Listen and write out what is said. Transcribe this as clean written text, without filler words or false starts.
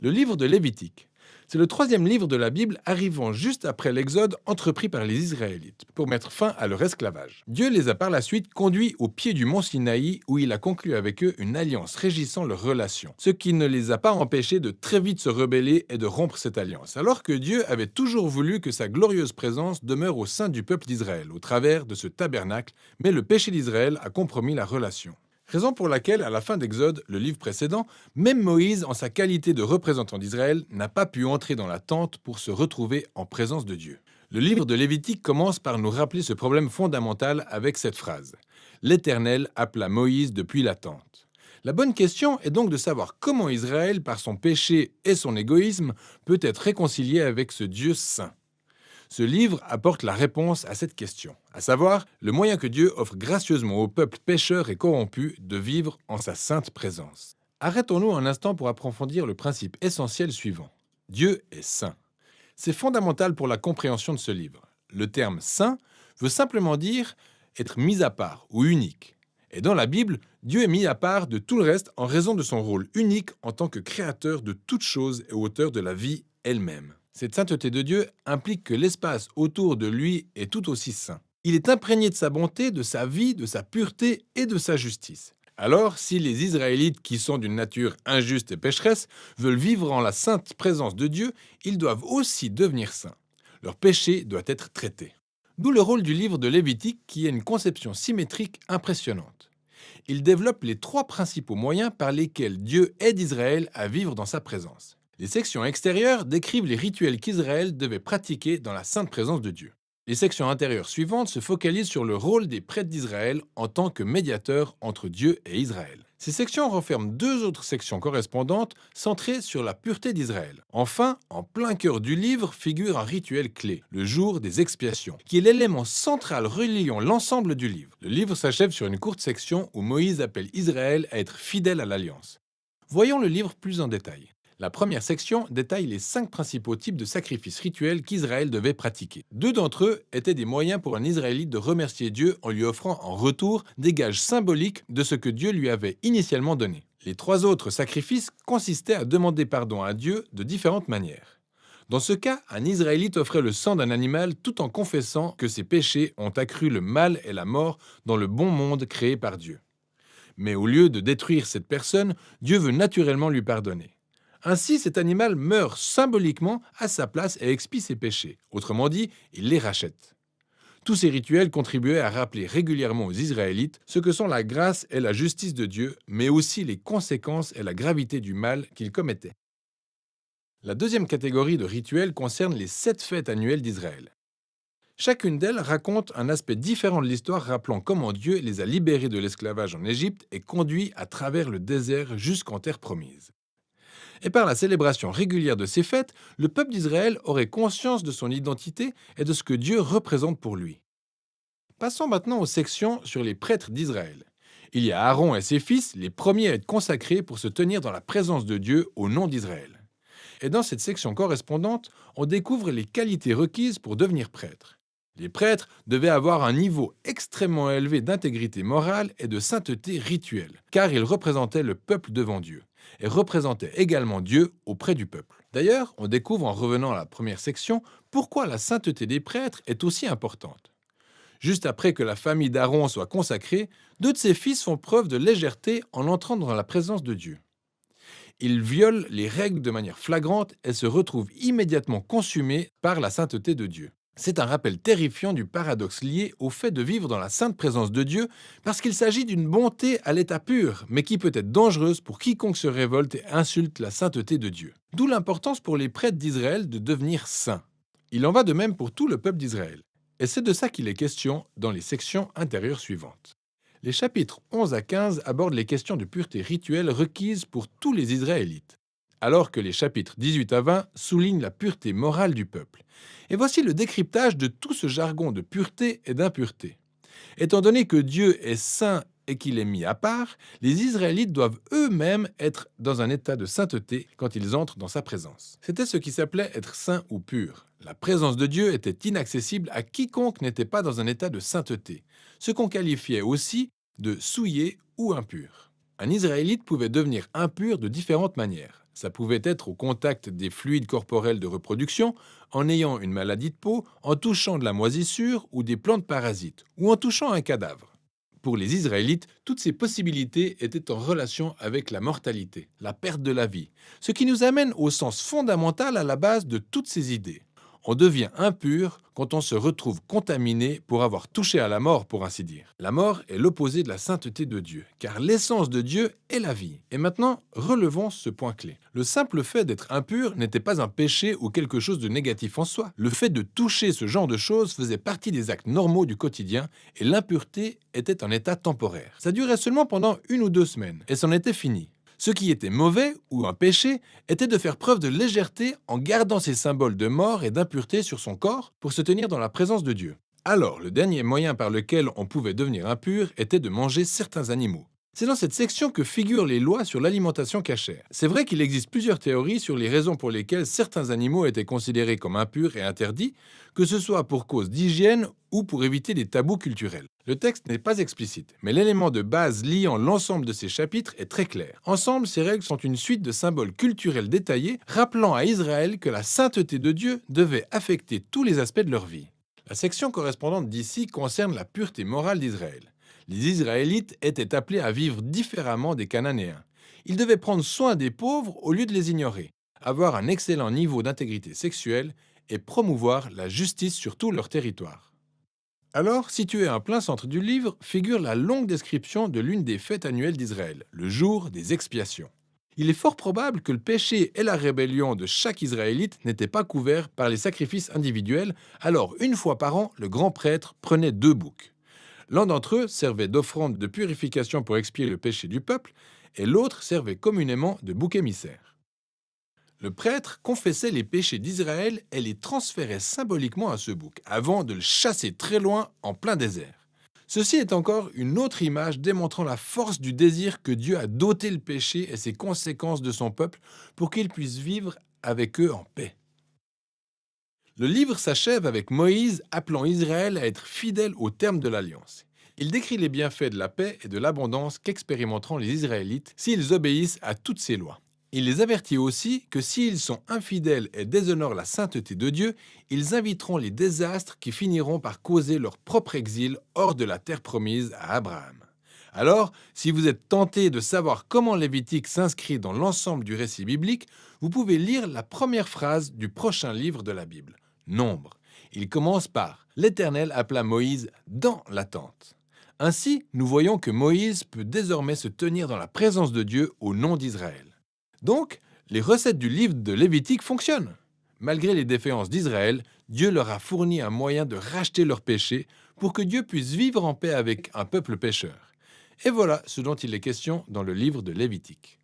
Le livre de Lévitique. C'est le troisième livre de la Bible arrivant juste après l'Exode entrepris par les Israélites pour mettre fin à leur esclavage. Dieu les a par la suite conduits au pied du mont Sinaï où il a conclu avec eux une alliance régissant leurs relations, ce qui ne les a pas empêchés de très vite se rebeller et de rompre cette alliance, alors que Dieu avait toujours voulu que sa glorieuse présence demeure au sein du peuple d'Israël au travers de ce tabernacle, mais le péché d'Israël a compromis la relation. Raison pour laquelle, à la fin d'Exode, le livre précédent, même Moïse, en sa qualité de représentant d'Israël, n'a pas pu entrer dans la tente pour se retrouver en présence de Dieu. Le livre de Lévitique commence par nous rappeler ce problème fondamental avec cette phrase. L'Éternel appela Moïse depuis la tente. La bonne question est donc de savoir comment Israël, par son péché et son égoïsme, peut être réconcilié avec ce Dieu saint. Ce livre apporte la réponse à cette question, à savoir le moyen que Dieu offre gracieusement au peuple pécheur et corrompu de vivre en sa sainte présence. Arrêtons-nous un instant pour approfondir le principe essentiel suivant. Dieu est saint. C'est fondamental pour la compréhension de ce livre. Le terme saint veut simplement dire être mis à part ou unique. Et dans la Bible, Dieu est mis à part de tout le reste en raison de son rôle unique en tant que créateur de toutes choses et auteur de la vie elle-même. Cette sainteté de Dieu implique que l'espace autour de lui est tout aussi saint. Il est imprégné de sa bonté, de sa vie, de sa pureté et de sa justice. Alors, si les Israélites, qui sont d'une nature injuste et pécheresse, veulent vivre en la sainte présence de Dieu, ils doivent aussi devenir saints. Leur péché doit être traité. D'où le rôle du livre de Lévitique qui a une conception symétrique impressionnante. Il développe les trois principaux moyens par lesquels Dieu aide Israël à vivre dans sa présence. Les sections extérieures décrivent les rituels qu'Israël devait pratiquer dans la sainte présence de Dieu. Les sections intérieures suivantes se focalisent sur le rôle des prêtres d'Israël en tant que médiateurs entre Dieu et Israël. Ces sections renferment deux autres sections correspondantes centrées sur la pureté d'Israël. Enfin, en plein cœur du livre figure un rituel clé, le jour des expiations, qui est l'élément central reliant l'ensemble du livre. Le livre s'achève sur une courte section où Moïse appelle Israël à être fidèle à l'alliance. Voyons le livre plus en détail. La première section détaille les 5 principaux types de sacrifices rituels qu'Israël devait pratiquer. 2 d'entre eux étaient des moyens pour un Israélite de remercier Dieu en lui offrant en retour des gages symboliques de ce que Dieu lui avait initialement donné. Les 3 autres sacrifices consistaient à demander pardon à Dieu de différentes manières. Dans ce cas, un Israélite offrait le sang d'un animal tout en confessant que ses péchés ont accru le mal et la mort dans le bon monde créé par Dieu. Mais au lieu de détruire cette personne, Dieu veut naturellement lui pardonner. Ainsi, cet animal meurt symboliquement à sa place et expie ses péchés. Autrement dit, il les rachète. Tous ces rituels contribuaient à rappeler régulièrement aux Israélites ce que sont la grâce et la justice de Dieu, mais aussi les conséquences et la gravité du mal qu'ils commettaient. La deuxième catégorie de rituels concerne les 7 fêtes annuelles d'Israël. Chacune d'elles raconte un aspect différent de l'histoire rappelant comment Dieu les a libérés de l'esclavage en Égypte et conduits à travers le désert jusqu'en terre promise. Et par la célébration régulière de ces fêtes, le peuple d'Israël aurait conscience de son identité et de ce que Dieu représente pour lui. Passons maintenant aux sections sur les prêtres d'Israël. Il y a Aaron et ses fils, les premiers à être consacrés pour se tenir dans la présence de Dieu au nom d'Israël. Et dans cette section correspondante, on découvre les qualités requises pour devenir prêtre. Les prêtres devaient avoir un niveau extrêmement élevé d'intégrité morale et de sainteté rituelle, car ils représentaient le peuple devant Dieu, et représentaient également Dieu auprès du peuple. D'ailleurs, on découvre en revenant à la première section pourquoi la sainteté des prêtres est aussi importante. Juste après que la famille d'Aaron soit consacrée, 2 de ses fils font preuve de légèreté en entrant dans la présence de Dieu. Ils violent les règles de manière flagrante et se retrouvent immédiatement consumés par la sainteté de Dieu. C'est un rappel terrifiant du paradoxe lié au fait de vivre dans la sainte présence de Dieu, parce qu'il s'agit d'une bonté à l'état pur, mais qui peut être dangereuse pour quiconque se révolte et insulte la sainteté de Dieu. D'où l'importance pour les prêtres d'Israël de devenir saints. Il en va de même pour tout le peuple d'Israël. Et c'est de ça qu'il est question dans les sections intérieures suivantes. Les chapitres 11 à 15 abordent les questions de pureté rituelle requises pour tous les Israélites, alors que les chapitres 18 à 20 soulignent la pureté morale du peuple. Et voici le décryptage de tout ce jargon de pureté et d'impureté. Étant donné que Dieu est saint et qu'il est mis à part, les Israélites doivent eux-mêmes être dans un état de sainteté quand ils entrent dans sa présence. C'était ce qui s'appelait être saint ou pur. La présence de Dieu était inaccessible à quiconque n'était pas dans un état de sainteté, ce qu'on qualifiait aussi de souillé ou impur. Un Israélite pouvait devenir impur de différentes manières. Ça pouvait être au contact des fluides corporels de reproduction, en ayant une maladie de peau, en touchant de la moisissure ou des plantes parasites, ou en touchant un cadavre. Pour les Israélites, toutes ces possibilités étaient en relation avec la mortalité, la perte de la vie, ce qui nous amène au sens fondamental à la base de toutes ces idées. On devient impur quand on se retrouve contaminé pour avoir touché à la mort, pour ainsi dire. La mort est l'opposé de la sainteté de Dieu, car l'essence de Dieu est la vie. Et maintenant, relevons ce point clé. Le simple fait d'être impur n'était pas un péché ou quelque chose de négatif en soi. Le fait de toucher ce genre de choses faisait partie des actes normaux du quotidien, et l'impureté était un état temporaire. Ça durait seulement pendant 1 ou 2 semaines, et c'en était fini. Ce qui était mauvais, ou un péché, était de faire preuve de légèreté en gardant ces symboles de mort et d'impureté sur son corps pour se tenir dans la présence de Dieu. Alors, le dernier moyen par lequel on pouvait devenir impur était de manger certains animaux. C'est dans cette section que figurent les lois sur l'alimentation cachère. C'est vrai qu'il existe plusieurs théories sur les raisons pour lesquelles certains animaux étaient considérés comme impurs et interdits, que ce soit pour cause d'hygiène ou pour éviter des tabous culturels. Le texte n'est pas explicite, mais l'élément de base liant l'ensemble de ces chapitres est très clair. Ensemble, ces règles sont une suite de symboles culturels détaillés, rappelant à Israël que la sainteté de Dieu devait affecter tous les aspects de leur vie. La section correspondante d'ici concerne la pureté morale d'Israël. Les Israélites étaient appelés à vivre différemment des Cananéens. Ils devaient prendre soin des pauvres au lieu de les ignorer, avoir un excellent niveau d'intégrité sexuelle et promouvoir la justice sur tout leur territoire. Alors, situé en plein centre du livre, figure la longue description de l'une des fêtes annuelles d'Israël, le jour des expiations. Il est fort probable que le péché et la rébellion de chaque Israélite n'étaient pas couverts par les sacrifices individuels, alors 1 fois par an, le grand prêtre prenait 2 boucs. L'un d'entre eux servait d'offrande de purification pour expier le péché du peuple, et l'autre servait communément de bouc émissaire. Le prêtre confessait les péchés d'Israël et les transférait symboliquement à ce bouc, avant de le chasser très loin en plein désert. Ceci est encore une autre image démontrant la force du désir que Dieu a doté le péché et ses conséquences de son peuple pour qu'il puisse vivre avec eux en paix. Le livre s'achève avec Moïse appelant Israël à être fidèle au terme de l'alliance. Il décrit les bienfaits de la paix et de l'abondance qu'expérimenteront les Israélites s'ils obéissent à toutes ces lois. Il les avertit aussi que s'ils sont infidèles et déshonorent la sainteté de Dieu, ils inviteront les désastres qui finiront par causer leur propre exil hors de la terre promise à Abraham. Alors, si vous êtes tenté de savoir comment Lévitique s'inscrit dans l'ensemble du récit biblique, vous pouvez lire la première phrase du prochain livre de la Bible, Nombre. Il commence par « L'Éternel appela Moïse dans la tente ». Ainsi, nous voyons que Moïse peut désormais se tenir dans la présence de Dieu au nom d'Israël. Donc, les recettes du livre de Lévitique fonctionnent. Malgré les défaillances d'Israël, Dieu leur a fourni un moyen de racheter leurs péchés pour que Dieu puisse vivre en paix avec un peuple pécheur. Et voilà ce dont il est question dans le livre de Lévitique.